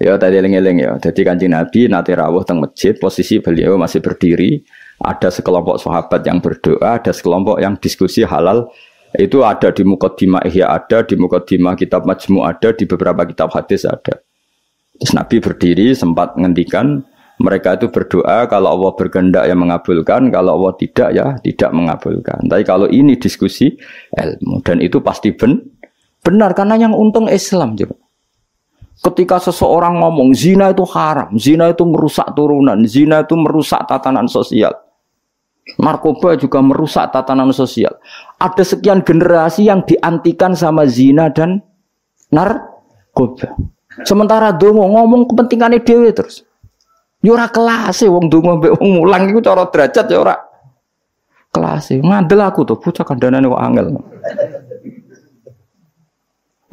Ya tadi eling-eling ya. Jadi Kanjeng Nabi nate rawuh teng masjid, posisi beliau masih berdiri. Ada sekelompok sahabat yang berdoa, ada sekelompok yang diskusi halal. Itu ada di Muqaddimah Ihya ada, di Muqaddimah kitab Majmu' ada, di beberapa kitab hadis ada. Terus Nabi berdiri sempat ngendikan mereka itu berdoa kalau Allah berkehendak yang mengabulkan, kalau Allah tidak ya tidak mengabulkan. Tapi kalau ini diskusi ilmu dan itu pasti benar karena yang untung Islam coba. Ketika seseorang ngomong zina itu haram, zina itu merusak turunan, zina itu merusak tatanan sosial. Narkoba juga merusak tatanan sosial. Ada sekian generasi yang diantikan sama zina dan narkoba. Sementara dongo ngomong kepentingannya dewe terus. Ya ora kelase wong dongo mbek wong mulang iku cara derajat ya ora kelase. Ngandel aku tuh bocah kandhanane kok angel.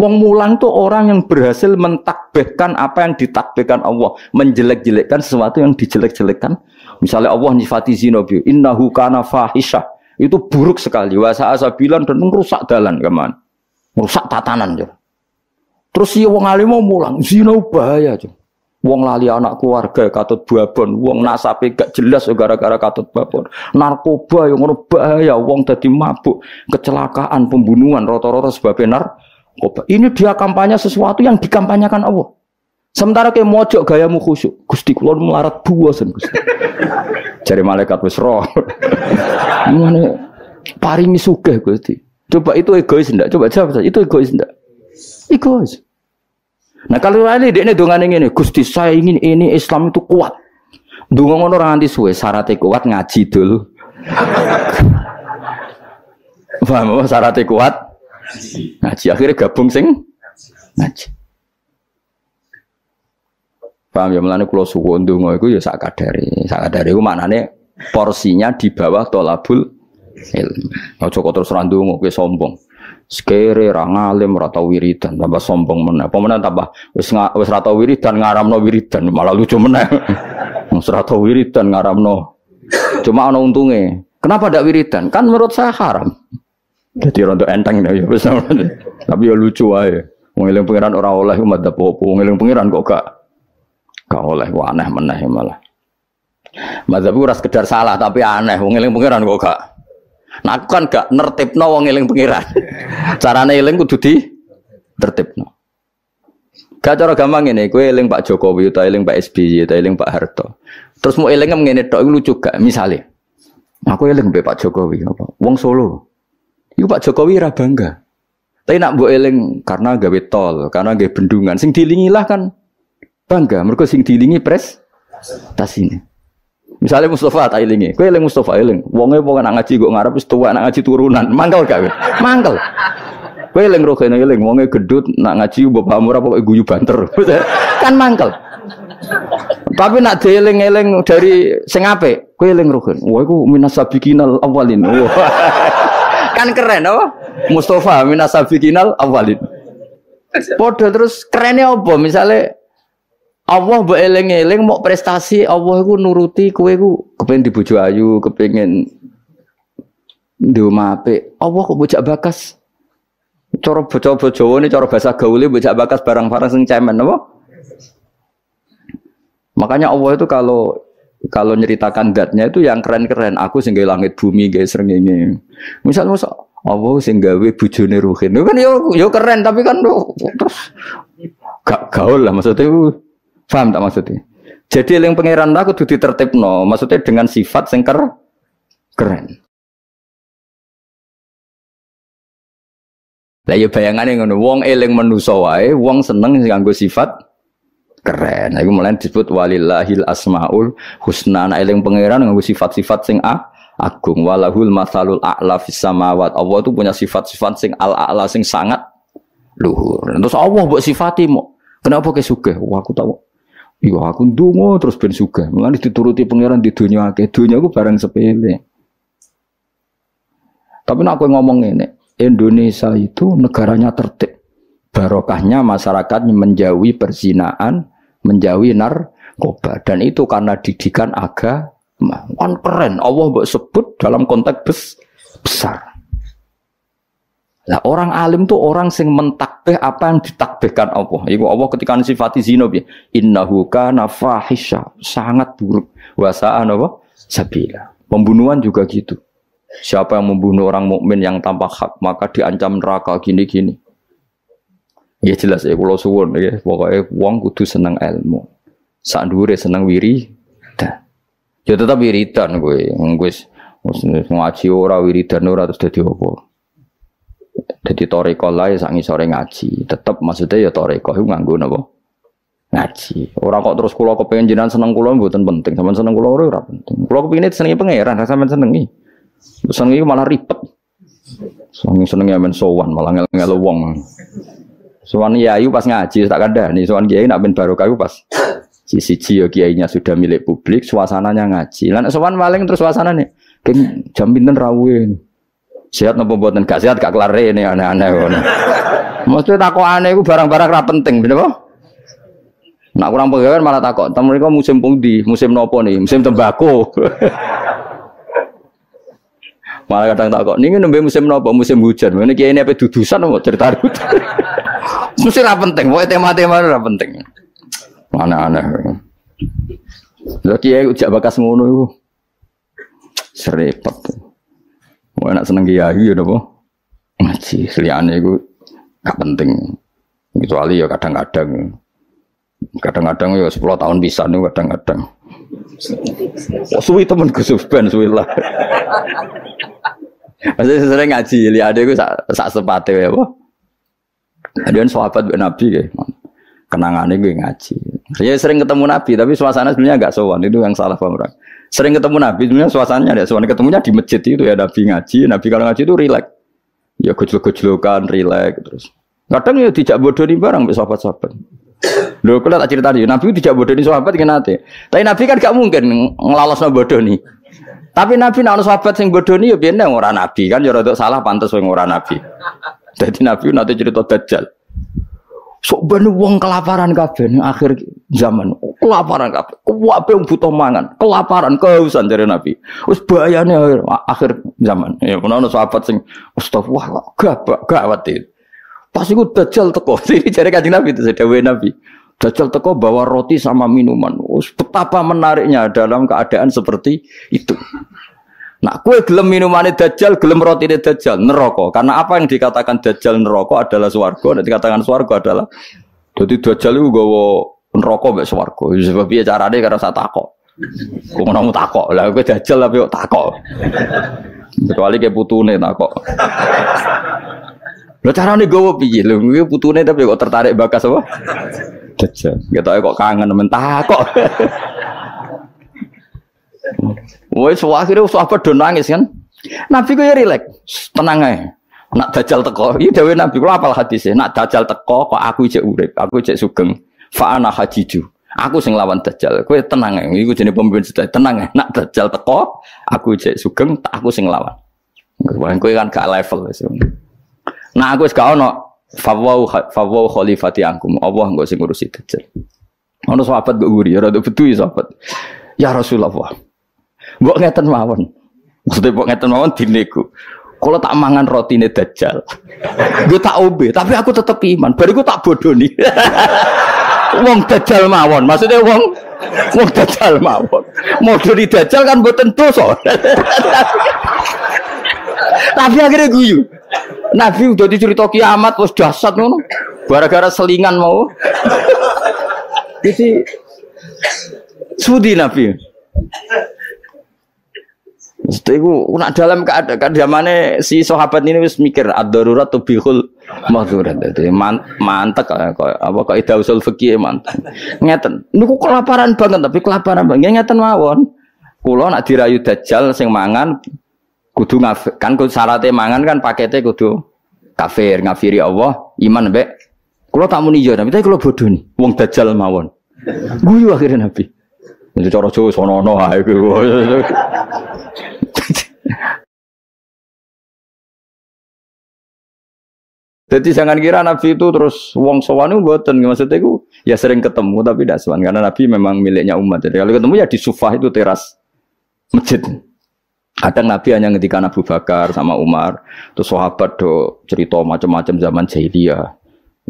Wong mulang tuh orang yang berhasil mentakbihkan apa yang ditakbihkan Allah, menjelek-jelekkan sesuatu yang dijelek-jelekkan. Misalnya Allah nyifati zina bi innahu kana fahisha. Itu buruk sekali. Wa sa'asabilan dan merusak dalan kemana? Merusak tatanan ya. Terus si wong alim mau mulang, zina bahaya aja. Wong lali anak keluarga katut babon, wong nasabe gak jelas gara-gara katut babon. Narkoba yang ngono bahaya, wong dadi mabuk, kecelakaan, pembunuhan rata-rata sebabnya narkoba. Ini dia kampanye sesuatu yang dikampanyekan Allah. Sementara kayak mojok gayamu khusyuk. Gusti kula melarat buasan Gusti. Jare malaikat wis roh. Ngene paringi sugih Gusti. Coba itu egois ndak? Coba jawab saja. Itu egois ndak? Egois. Nah kalau ini dekne dongane ngene, Gusti saya ingin ini Islam itu kuat. Ndonga ngono ora nganti suwe, syaratnya kuat ngaji dulu. Paham apa syaratnya kuat? Ngaji akhirnya gabung sing ngaji. Paham ya mulane kula suwun ndonga iku ya sak kadare. Sak kadare iku maknane porsinya di bawah thalabul ilmu. Aja kok terus ra ndonga kowe sombong. Sekere ra ngalim ra tau wiridan tambah sombong meneh. Apa meneh tambah wis ra tau wiridan ngaramno wiridan malah lucu meneh. Wis ra tau wiridan ngaramno. Cuma ana untunge. Kenapa ndak wiridan? Kan menurut saya haram. Jadi rontok enteng ya wis. Tapi ya lucu wae. Wong eling pangeran ora oleh madzhab opo. Wong eling pangeran kok gak oleh, wah aneh meneh malah. Madzhab ora sekedar salah tapi aneh, wong eling pangeran kok gak. Nah aku kan gak nertibno wong eling pangeran. Carane eling kudu di tertibno. Gak cara gampang ngene, kowe eling Pak Jokowi utawa eling Pak SBY utawa eling Pak Harto. Terus mau eling ngene tok iku lucu gak? Misale aku eling mbek Pak Jokowi apa? Wong Solo. Iku Pak Jokowi ra bangga. Tapi nak mbok eling karena gawe tol, karena gawe bendungan, sing dilingilah kan bangga, mereka sing dilingi tas ini. Misalnya Mustafa tak ilingi, kowe eling Mustafa eling, wonge wong nak ngaji kok ngarep wis tuwa nak ngaji turunan, mangkel gak? Mangkel. Kowe eling rogene eling, wonge gedut nak ngaji bapakmu ora pokoke guyu banter. Kan mangkel. Tapi nak dieling-eling dari sing apik, kowe eling rogen. Wah iku minasabiqinal awalin. Kan keren apa? Mustafa minasabiqinal awalin. Padha terus kerene apa? Misale Allah mbok eling-eling mau prestasi Allah iku nuruti kowe iku kepengin dibojo ayu, kepengin ndoma apik. Allah kok bocak bakas. Cara bocah Jawa ini cara bahasa gaule bocak bakas barang-barang sing cemen apa? Makanya Allah itu kalau nyeritakan zatnya itu yang keren-keren. Aku sing gawe langit bumi gawe srengenge. Misalnya Allah sing gawe bojone Ruhin. Kan yo keren tapi kan terus gak gaul lah maksudnya. Paham tak maksudnya? Jadi yang pangeran aku kudu ditertibno, maksudnya dengan sifat sing keren. Lah ya bayangane ngono, wong eling manusa wae, wong seneng nganggo sifat keren. Iku mulane disebut walillahil asmaul husna. Ana eling pangeran nganggo sifat-sifat sing agung. Walahul matsalul a'la fis samawat. Allah itu punya sifat-sifat sing al-a'la sing sangat luhur. Terus Allah mbok sifati mo. Kenapa ke sugih? Wah aku tahu. Iya aku ndonga terus ben sugih. Mulane dituruti pangeran di dunia akeh. Dunia ku barang sepele. Tapi nek aku ngomong ngene, Indonesia itu negaranya tertib. Barokahnya masyarakat menjauhi perzinaan, menjauhi narkoba. Dan itu karena didikan agama. Kan keren. Allah mbok sebut dalam konteks besar. Lah orang alim tuh orang sing mentakbih apa yang ditakbihkan Allah. Iku Allah ketika sifati zina piye? Innahu kana fahisha, sangat buruk. Wasaan apa? Sabila. Pembunuhan juga gitu. Siapa yang membunuh orang mukmin yang tanpa hak maka diancam neraka gini-gini. Ya jelas ya kula suwun ya, pokoke wong kudu seneng ilmu. Sak dhuwure seneng wiridan. Ya tetep wiridan kowe. Wis ngaji ora wiridan ora terus dadi apa? Jadi toriko lah ya sak ngisore ngaji. Tetep maksudnya ya toriko itu nganggo napa? Ngaji. Orang kok terus kula kepengin jenengan seneng kula mboten penting. Sampeyan seneng kula ora penting. Kula kepengine senengi pangeran, sampeyan senengi. Senengi malah ribet. Senengi men sowan malah ngel-ngel wong. Sowan yayu pas ngaji tak kandhani, sowan kiai nak ben barokah pas siji ya kiainya sudah milik publik, suasananya ngaji. Lan sowan paling terus suasanane ken jam pinten rawuh. Sehat napa mboten? Gak sehat gak kelar rene aneh-aneh ngono. Mesti takokane iku barang-barang ra penting, bener apa? Nak kurang pegawai malah takok, "Tem mriko musim pundi? Musim nopo nih? Musim tembakau." Malah kadang takok, "Niki nembe musim nopo? Musim hujan." Ngene kiai ini apa dudusan apa cerita. Mesti ra penting, pokoke tema-tema ra penting. Aneh-aneh. Lha kiai ujak bakas ngono iku. Serepet. Mau enak seneng kiai ya napa? Ngaji, liyane iku gak penting. Kecuali ya kadang-kadang ya 10 tahun bisa nih kadang-kadang. Suwi temen Gus Ben suwi lah. Masih sering ngaji, liyane iku sak sepate wae apa? Adian sahabat Nabi kayak kenangannya gue ngaji. Saya sering ketemu Nabi tapi suasana sebenarnya agak sowan, itu yang salah paham orang. Sering ketemu Nabi, sebenarnya suasananya ada sowan, ketemunya di masjid itu ya Nabi ngaji. Nabi kalau ngaji itu rileks, ya gojlok-gojlokan, rileks terus. Kadang ya tidak bodoh nih barang sahabat-sahabat. Loh, kalau tak cerita nih, Nabi tidak bodoh nih sahabat gimana nanti? Tapi Nabi kan gak mungkin ngelalosno bodoh nih. Tapi Nabi nak sahabat yang bodoh nih ya biar orang Nabi kan, ya rada salah pantas yang orang Nabi. Jadi Nabi nanti cerita Dajjal. Sok ben wong kelaparan kabeh akhir zaman. Kelaparan kabeh. Kuwabe wong butuh mangan, kelaparan, kehausan jare Nabi. Wis bahayane akhir zaman. Ya ono sahabat sing astagfirullah gawat itu. Pas iku Dajjal teko. Iki jare Kanjeng Nabi itu dawuhe Nabi. Dajjal teko bawa roti sama minuman. Wis betapa menariknya dalam keadaan seperti itu. Nah, kue gelem minumane Dajjal, gelem rotine Dajjal, neraka. Karena apa yang dikatakan Dajjal neraka adalah swarga, dan dikatakan swarga adalah. Jadi Dajjal itu gawa neraka mbek swarga. Sebab piye carane karo sak takok. Kok ngono takok. Lah kowe Dajjal tapi kok takok. Kecuali ke putune takok. Lah carane gawa piye? Lho kuwi putune tapi kok tertarik bakas apa? Dajjal. Ketoke kok kangen men takok. Wes akhirnya sahabat do nangis kan. Nabi ku ya rileks, tenang ae. Nak Dajjal teko, iki dawuh Nabi kula apal hadise. Nak Dajjal teko kok aku cek urip, aku cek sugeng. Fa ana hajiju. Aku sing lawan Dajjal. Kowe tenang ae. Iku jenenge pemimpin sedaya. Tenang ae. Nak Dajjal teko, aku cek sugeng, aku sing lawan. Kowe kan gak level wis. Nah aku wis gak ono fawau khalifati angkum. Allah engko sing ngurusi Dajjal. Ono sahabat mbok nguri, ora betul sahabat. Ya Rasulullah. Mbok ngeten mawon. Maksudnya mbok ngeten mawon dinego. Kalau tak mangan rotine Dajjal. Gue tak obe, tapi aku tetep iman. Bariku tak bodoni. Wong Dajjal mawon. Maksudnya wong Dajjal mawon. Modoni Dajjal kan mboten dosa. Tapi akhirnya guyu. Nabi udah dicerita kiamat wis dahsyat ngono. Gara-gara selingan mau. Jadi sudi Nabi. Iku nak dalam keadaan zamane si sahabat ini wis mikir ad-darurat tubihul mahdurat. Dadi mantek apa kaidah usul fikih mantek. Ngeten. Niku kelaparan banget tapi kelaparan banget ngeten mawon. Kula nak dirayu Dajjal sing mangan kudu kan syaratnya mangan kan pakete kudu kafir, ngafiri Allah, iman mbek. Kula tak muni yo tapi kula bodoh nih. Wong Dajjal mawon. Guyu akhirnya Nabi. Itu cara Jawa sono-ono ae kuwi. Jadi jangan kira Nabi itu terus wong sowan mboten, maksudnya itu ya sering ketemu tapi tidak sowan karena Nabi memang miliknya umat. Jadi kalau ketemu ya di sufah itu teras masjid. Kadang Nabi hanya ngendikan Abu Bakar sama Umar, terus sahabat do cerita macam-macam zaman jahiliyah.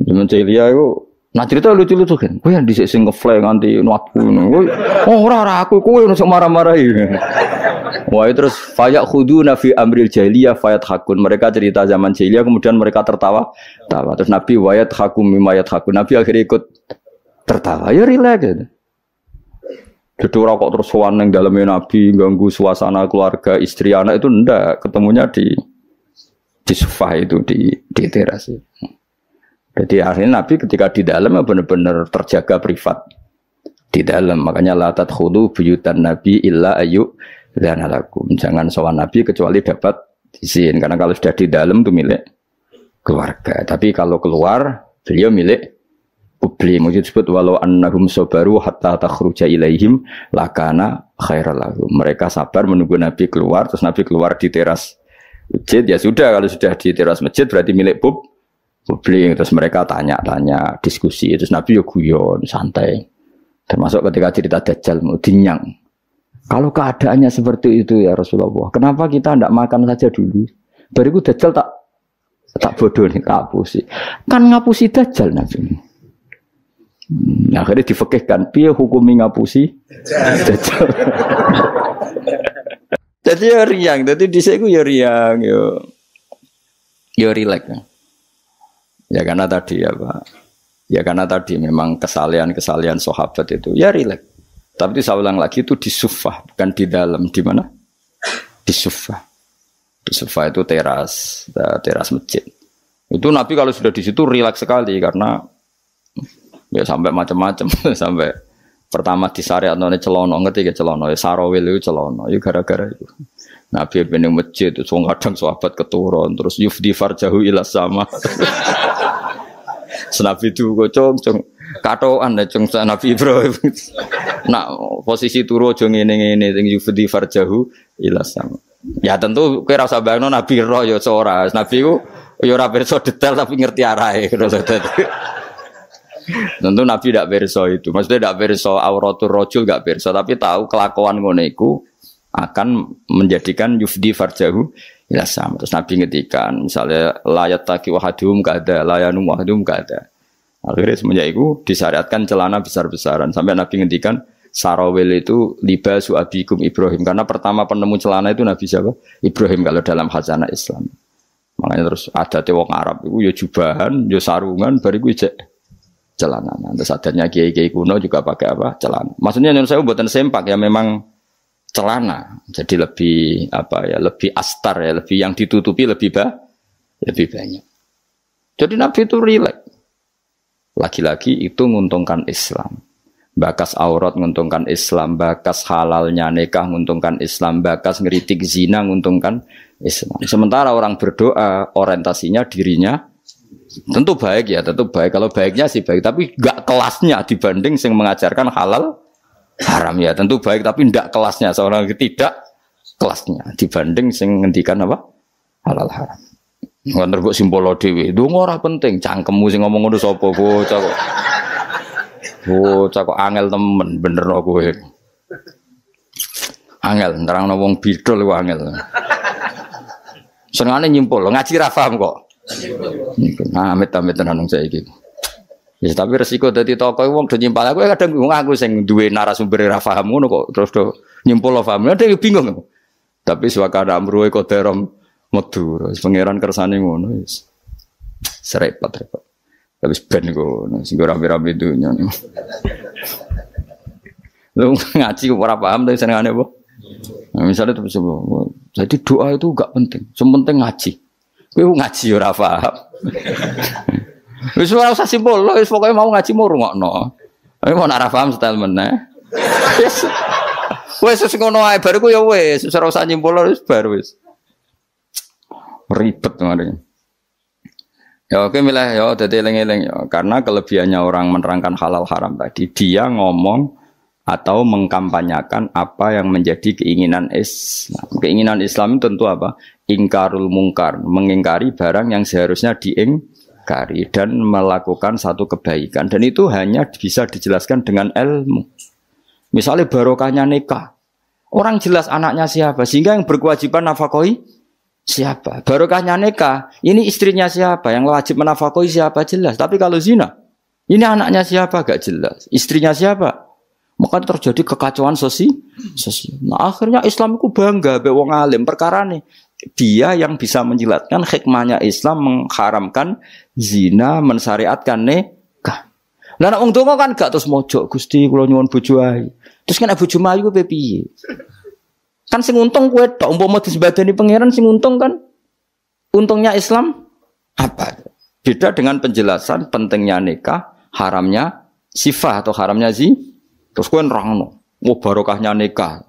Zaman jahiliyah itu nah cerita lucu-lucu kan. Kowe yang dhisik sing ngefly nganti nuatku ngono. Oh ora aku kowe ono marah-marahi. Wah terus fayak khuduna fi amril jahiliyah fayat hakun. Mereka cerita zaman jahiliyah kemudian mereka tertawa. Terus Nabi wayat hakum mimayat hakun. Nabi akhirnya ikut tertawa. Ya rileks gitu. Jadi orang kok terus sowan ning daleme Nabi ganggu suasana keluarga, istri, anak itu ndak, ketemunya di sofa itu di teras itu. Jadi akhirnya Nabi ketika di dalam benar-benar terjaga privat di dalam. Makanya la tadkhulu buyutan Nabi illa ayu dzana lakum. Jangan sowan Nabi kecuali dapat izin. Karena kalau sudah di dalam itu milik keluarga. Tapi kalau keluar beliau milik publik. Mungkin disebut walau annahum sabaru hatta takhruja ilaihim lakana khairal lahum. Mereka sabar menunggu Nabi keluar, terus Nabi keluar di teras masjid. Ya sudah, kalau sudah di teras masjid berarti milik publik. Terus mereka tanya-tanya, diskusi, terus Nabi ya guyon, santai. Termasuk ketika cerita Dajjal mau dinyang. Kalau keadaannya seperti itu ya Rasulullah, kenapa kita tidak makan saja dulu? Bariku Dajjal tak bodoh nih, tak hapusi. Kan ngapusi Dajjal Nabi. Akhirnya difekihkan, piye hukumi ngapusi Dajjal. Jadi ya riang, jadi dhisik ku ya riang, yo rileks. Ya karena tadi ya Pak. Ya karena tadi memang kesalahan sahabat itu ya rileks. Tapi itu saya ulang lagi itu di sufah, bukan di dalam. Di mana? Di sufah. Di sufah itu teras masjid. Itu Nabi kalau sudah di situ rileks sekali karena ya sampai macam-macam sampai pertama di syariat none celono, ngerti ke celono ya sarawil itu celono. Ya gara-gara itu. Nabi ben masjid itu kadang sahabat keturun terus yufdi farjahu ila sama. Nabi itu kocong katoan ya cung Nabi Ibrahim. Nak posisi turu aja ngene-ngene sing yufdi farjahu ila sama. Ya tentu kowe ora usah bayangno Nabi roh ya ora. Nabi ku ya ora pirsa detail tapi ngerti arahe. Tentu Nabi tidak pirsa itu. Maksudnya tidak pirsa auratul rajul enggak pirsa tapi tahu kelakuan ngono iku akan menjadikan yufdi farjahu ila sama. Terus Nabi ngetikan misalnya layat taki wahadum kada layanum wahadum kada. Akhirnya semenjak itu disyariatkan celana besar-besaran sampai Nabi ngetikan sarawil itu libasu abikum Ibrahim karena pertama penemu celana itu Nabi siapa? Ibrahim kalau dalam khazanah Islam. Makanya terus adatnya wong Arab itu ya jubahan, ya sarungan, bariku ijek celana. Terus adatnya kiai-kiai kuno juga pakai apa? Celana. Maksudnya yang saya buatan sempak ya memang celana, jadi lebih apa ya, lebih astar ya, lebih yang ditutupi lebih banyak. Jadi Nabi itu rileks. Lagi-lagi itu menguntungkan Islam. Bakas aurat menguntungkan Islam, bakas halalnya nikah menguntungkan Islam, bakas ngeritik zina menguntungkan Islam. Sementara orang berdoa orientasinya dirinya tentu baik ya, tentu baik. Kalau baiknya sih baik, tapi enggak kelasnya dibanding yang mengajarkan halal haram ya tentu baik tapi ndak kelasnya seorang tidak kelasnya dibanding sing ngendikan apa halal haram. Ngono kok simpolo dhewe. Ndonga ora penting, cangkemmu sing ngomong ngono sapa bocah kok. Bocah kok angel temen benerno kowe. Angel nerangno wong bidol ku angel. Senengane nyimpul, ngaji ra paham kok. Nah, amit-amit tenan saiki. Ya tapi resiko dadi tokoh wong do nyimpal aku kadang bingung aku sing duwe narasumber ra paham ngono kok terus do nyimpul paham. Ada yang bingung. Tapi suwakana amruhe koderom medu. Pangeran kersane ngono wis. Serepot-repot. Tapi ben ngono sing ora rame-rame dunya. Lu ngaji ora paham tapi senengane apa? Nah, misalnya terus jadi doa itu enggak penting. Sementing ngaji. Kowe ngaji ora paham. Wis ora usah simpul, wis pokoke mau ngaji mau rungokno. Tapi mau ora paham style meneh. Wis ngono ae bar ku ya wis, ora usah nyimpul wis bar wis. Ribet ngene. Ya oke milih ya dadi eling-eling ya karena kelebihannya orang menerangkan halal haram tadi dia ngomong atau mengkampanyakan apa yang menjadi keinginan Islam. Keinginan Islam itu tentu apa? Ingkarul mungkar, mengingkari barang yang seharusnya diingkari dan melakukan satu kebaikan dan itu hanya bisa dijelaskan dengan ilmu. Misalnya barokahnya nikah. Orang jelas anaknya siapa, sehingga yang berkewajiban nafkahi siapa. Barokahnya nikah, ini istrinya siapa, yang wajib menafkahi siapa jelas. Tapi kalau zina, ini anaknya siapa gak jelas, istrinya siapa. Maka terjadi kekacauan sosial. Nah, akhirnya Islam itu bangga be wong alim perkara nih. Dia yang bisa menjelaskan hikmahnya Islam mengharamkan zina, mensyariatkan nikah. Lah nek wong donga kan gak terus mojok Gusti kula nyuwun bojo ae. Terus kan bojo mayu kuwi piye? Kan sing untung kowe tok umpama disembadani pangeran sing untung kan. Untungnya Islam apa? Beda dengan penjelasan pentingnya nikah, haramnya sifah atau haramnya terus kowe nerangno. Oh barokahnya nikah.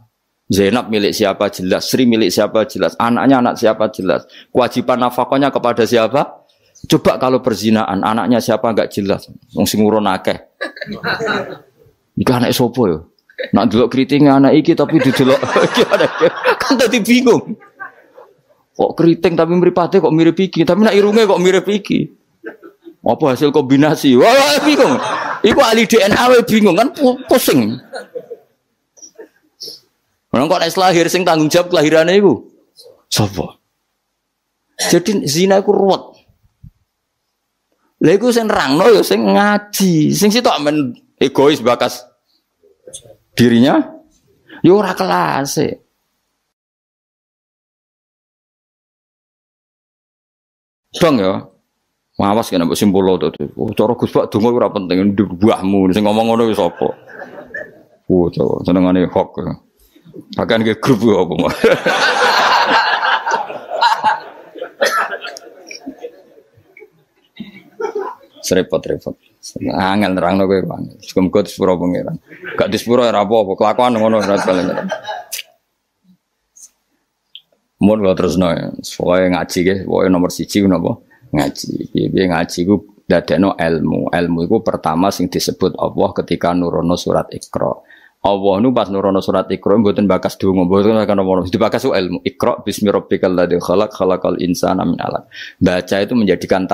Zainab milik siapa jelas, Sri milik siapa jelas, anaknya anak siapa jelas. Kewajiban nafkahnya kepada siapa? Coba kalau perzinaan, anaknya siapa enggak jelas. Wong sing urun akeh. Iki anak sapa ya? Nak delok kriting anak iki tapi didelok kan tadi bingung. Kok kriting tapi mripate kok mirip iki, tapi nak irunge kok mirip iki. Apa hasil kombinasi? Wah, bingung. Iku ahli DNA we bingung kan pusing. Orang kok nek lahir sing tanggung jawab kelahirane iku sapa? Jadi zina iku ruwet. Lha iku sing nerangno ya sing ngaji, sing sitok men egois bakas dirinya yo ora kelas e. Dong ya. Mawas kena mbok simpul to. Oh, cara Gus Pak donga ora penting mbahmu sing ngomong ngono wis apa. Oh, senengane hok. Bahkan ke grup apa mah. Repot-repot. Angel nerangno kowe bang. Muga disepuro pangeran. Gak disepuro ora apa-apa, kelakuan ngono ora paling. Mun kok terusno ya. Soale ngaji ge, pokoke nomor 1 napa? Ngaji. Piye ngaji ku dadekno ilmu. Ilmu iku pertama sing disebut Allah ketika nurono surat Iqra. Allah nu pas nurono surat Iqra mboten bakas donga, mboten kan ono dibakas ilmu. Iqra bismi rabbikal ladzi khalaqal insana min 'alaq. Baca itu menjadikan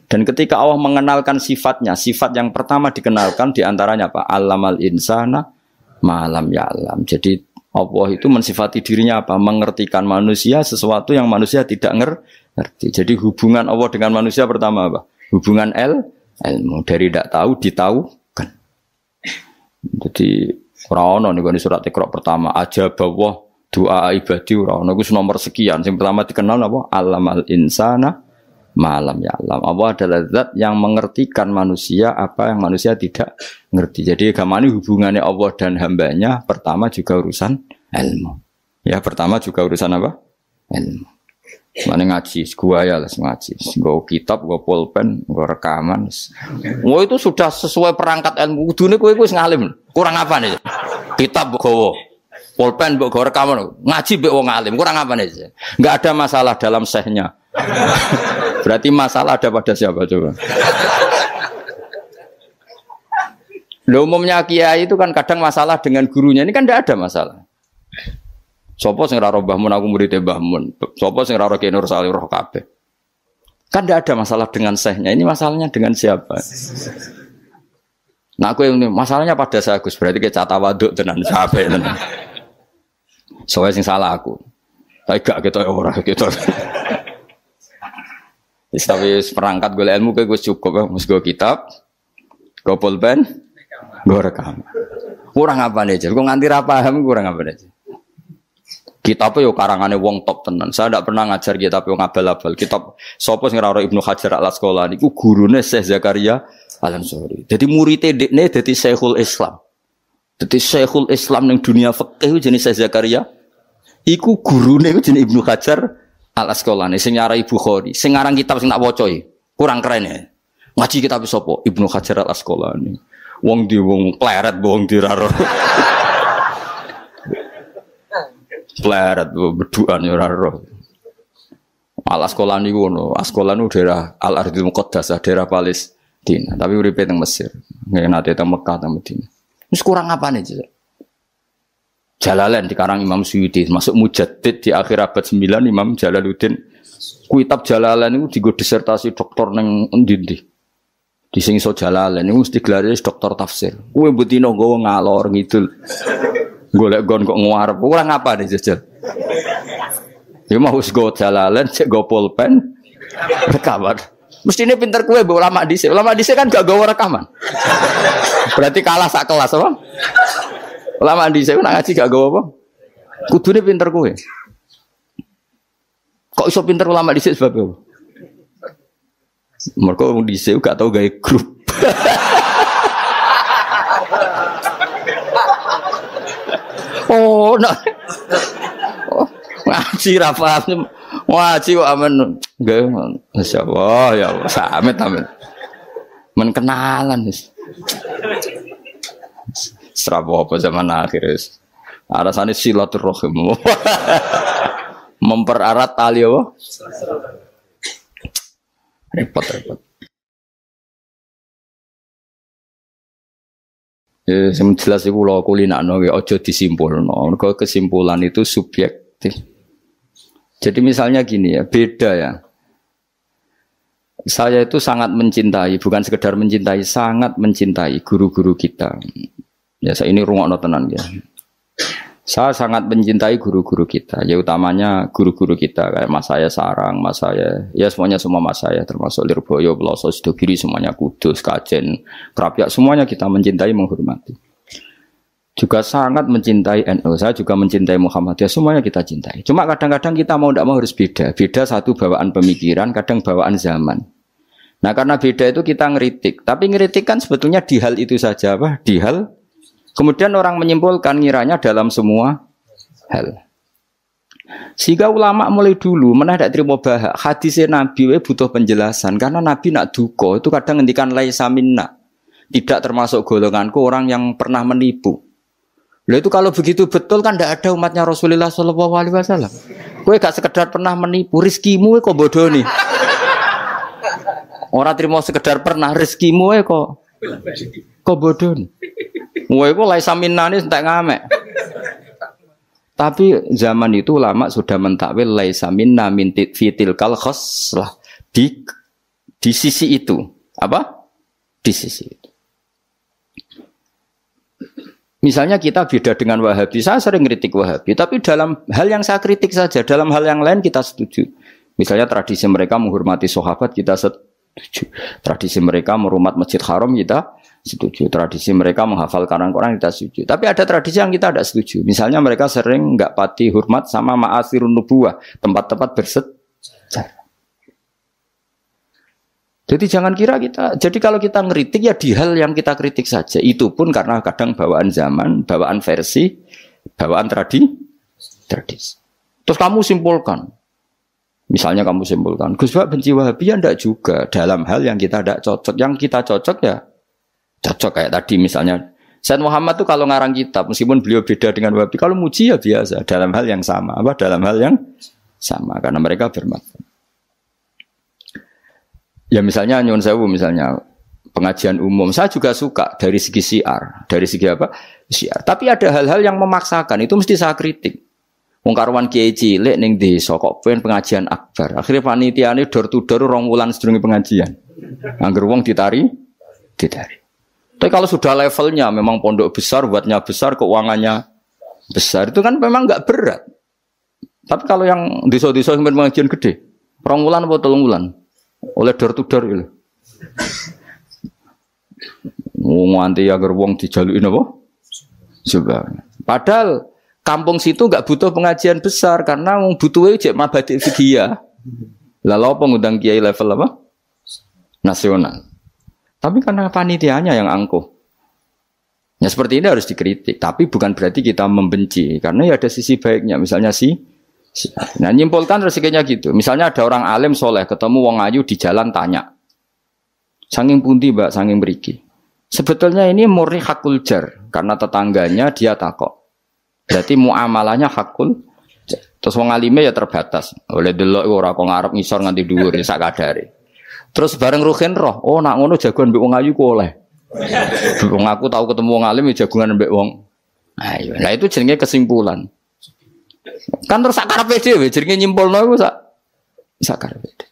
dan ketika Allah mengenalkan sifatnya, sifat yang pertama dikenalkan diantaranya apa? Allamal insana malam ya'lam. Jadi Allah itu mensifati dirinya apa? Mengertikan manusia sesuatu yang manusia tidak ngerti. Jadi hubungan Allah dengan manusia pertama apa? Hubungan ilmu. Dari tidak tahu ditahukan. Jadi ora ono ning surat Iqra pertama aja bahwa doa ibadi ora ono iku nomor sekian. Yang pertama dikenal apa? Allamal insana malam ya alam. Allah adalah zat yang mengertikan manusia apa yang manusia tidak ngerti. Jadi agama ini hubungannya Allah dan hambanya pertama juga urusan ilmu. Ya pertama juga urusan apa? Ilmu. Mana ngaji, gua ya lah ngaji. Gua kitab, gua pulpen, gua rekaman. Wah itu sudah sesuai perangkat ilmu. Kudune kowe wis ngalim. Kurang apa nih? Kitab gowo, pulpen mbok go rekaman. Ngaji mbek wong alim. Kurang apa nih? Enggak ada masalah dalam sehnya. Berarti masalah ada pada siapa coba? Loh, umumnya kiai itu kan kadang masalah dengan gurunya, ini kan tidak ada masalah. Sopo sing ora Mbah Mun aku murid Mbah Mun. Sopo sing ora Ki Nur Salih roh kabeh. Kan tidak ada masalah dengan sehnya, ini masalahnya dengan siapa? Nah aku yang masalahnya pada saya Gus, berarti ke catawaduk tenan sampai tenan. Soalnya sing salah aku. Tapi gak kita ora gitu. Tapi perangkat gue ilmu kayak gue cukup ya, mus gue kitab, gue pulpen, gue rekam. Kurang apa nih? Gue nganti paham kurang apa nih? Kitabnya yo karangannya wong top tenan. Saya tidak pernah ngajar kitab yang abal-abal. Kitab sopo sing ora Ibnu Hajar Al Asqalani iku gurune Syekh Zakaria Al Ansori. Jadi muridé dekne dadi Syekhul Islam. Dadi Syekhul Islam ning dunia fikih jenenge Syekh Zakaria. Iku gurune jenenge Ibnu Hajar Al Asqalani sing nyarai Bukhari, sing ngarang kitab sing tak waca kurang keren ya. Ngaji kitab sapa? Ibnu Hajar Al Asqalani. Wong di wong pleret wong diraro. Pleret beduan ya ora roh. Al Asqalani ku ngono, Asqalani daerah Al Ardhil Muqaddasah, daerah Palestina, tapi uripe teng Mesir. Nggih nate teng Mekah teng Madinah. Wis kurang apane sih? Jalalain dikarang Imam Suyuti, masuk Mujaddid di akhir abad 9 Imam Jalaluddin. Kitab Jalalain itu digo disertasi doktor nang endi-endi. Di sing iso Jalalain itu mesti gelare doktor tafsir. Kuwe mbutino nggawa ngalor ngidul. Golek gon kok ngarep. Kurang apa nih jajal? Ya mau go jalalan, cek go pulpen, rekaman. Mestinya pinter kue bawa ulama dhisik. Ulama dhisik kan gak gawa rekaman. Berarti kalah sak kelas apa? Ulama dhisik nak ngaji gak gawa apa? Kudune pinter kue. Kok iso pinter ulama dhisik sebab apa? Mereka dhisik gak tau gawe grup. Oh, nah. Ngaji ra paham. Ngaji kok amen. Nggih, masyaallah ya Allah, samit amin. Men kenalan wis. Serapa apa zaman akhir wis. Arasane silaturahim. Mempererat tali apa? Repot. Ya, yang jelas itu kalau kulinakno ojo disimpulno. Mergo kesimpulan itu subjektif. Jadi misalnya gini ya, beda ya. Saya itu sangat mencintai, bukan sekedar mencintai, sangat mencintai guru-guru kita. Ya, saya ini rungokno tenan ya. Saya sangat mencintai guru-guru kita, ya utamanya guru-guru kita kayak Mas saya Sarang, Mas saya, ya semuanya semua Mas saya, termasuk Lirboyo, Peloso, Sidogiri, semuanya Kudus, Kajen, Krapyak, semuanya kita mencintai, menghormati. Juga sangat mencintai NU, saya juga mencintai Muhammadiyah, semuanya kita cintai. Cuma kadang-kadang kita mau tidak mau harus beda. Beda satu bawaan pemikiran, kadang bawaan zaman. Nah karena beda itu kita ngeritik. Tapi ngeritik kan sebetulnya di hal itu saja, apa? Di hal, kemudian orang menyimpulkan ngiranya dalam semua hal. Sehingga ulama mulai dulu mana tidak terima bahak. Hadisnya Nabi butuh penjelasan. Karena Nabi nak duko itu kadang ngendikan laisa minna. Tidak termasuk golonganku orang yang pernah menipu. Lah itu kalau begitu betul kan tidak ada umatnya Rasulullah SAW. Kowe gak sekedar pernah menipu, rizkimu kok bodoh nih. Orang terima sekedar pernah, rizkimu kok bodoh nih. Kowe kok laisa minna nih entek ngamek. Tapi zaman itu ulama sudah mentakwil laisa minna min fitil kal khoslah di sisi itu. Apa? Di sisi itu. Misalnya kita beda dengan Wahabi, saya sering kritik Wahabi, tapi dalam hal yang saya kritik saja, dalam hal yang lain kita setuju. Misalnya tradisi mereka menghormati sahabat, kita setuju. Tradisi mereka merumat Masjid Haram, kita setuju. Tradisi mereka menghafal Quran, kita setuju. Tapi ada tradisi yang kita tidak setuju. Misalnya mereka sering nggak pati hormat sama ma'asirun nubuwah, tempat-tempat bersejarah. Jadi jangan kira kita, jadi kalau kita ngeritik ya di hal yang kita kritik saja. Itu pun karena kadang bawaan zaman, bawaan versi, bawaan tradisi. Terus kamu simpulkan. Misalnya kamu simpulkan, Gus Bak benci Wahabi ya enggak juga. Dalam hal yang kita tidak cocok. Yang kita cocok ya cocok kayak tadi misalnya. Said Muhammad tuh kalau ngarang kitab, meskipun beliau beda dengan Wahabi, kalau muji ya biasa. Dalam hal yang sama. Apa? Dalam hal yang sama. Karena mereka bermakna. Ya misalnya nyuwun sewu misalnya pengajian umum saya juga suka dari segi syiar, dari segi apa? Syiar. Tapi ada hal-hal yang memaksakan itu mesti saya kritik. Wong karuan kiai cilik ning desa kok pengen pengajian akbar. Akhirnya panitiane door to door 2 wulan sedurunge pengajian. Angger wong ditari. Tapi kalau sudah levelnya memang pondok besar, buatnya besar, keuangannya besar itu kan memang enggak berat. Tapi kalau yang desa-desa yang pengajian gede, 2 wulan atau 3 wulan oleh door to door gitu. Nganti agar wong dijalukin apa? Juga. Padahal kampung situ enggak butuh pengajian besar karena wong butuhe cek mabadi fikih. Lalu apa ngundang kiai level apa? Nasional. Tapi karena panitianya yang angkuh. Ya seperti ini harus dikritik, tapi bukan berarti kita membenci karena ya ada sisi baiknya. Misalnya nah nyimpulkan rezekinya gitu. Misalnya ada orang alim soleh ketemu wong ayu di jalan tanya, saking pundi mbak, saking beriki. Sebetulnya ini murni hakul jar karena tetangganya dia takok. Berarti muamalahnya hakul. Terus wong alime ya terbatas. Oleh delok ora kok ngarep ngisor nganti dhuwur sak kadare. Terus bareng ruhin roh, oh nak ngono jagoan mbek wong ayu ku oleh. Wong aku tahu ketemu wong alim ya jagungan mbek wong ayu. Nah itu jenenge kesimpulan. Kan terus sakarepe dhewe jenenge nyimpulno iku sakarepe.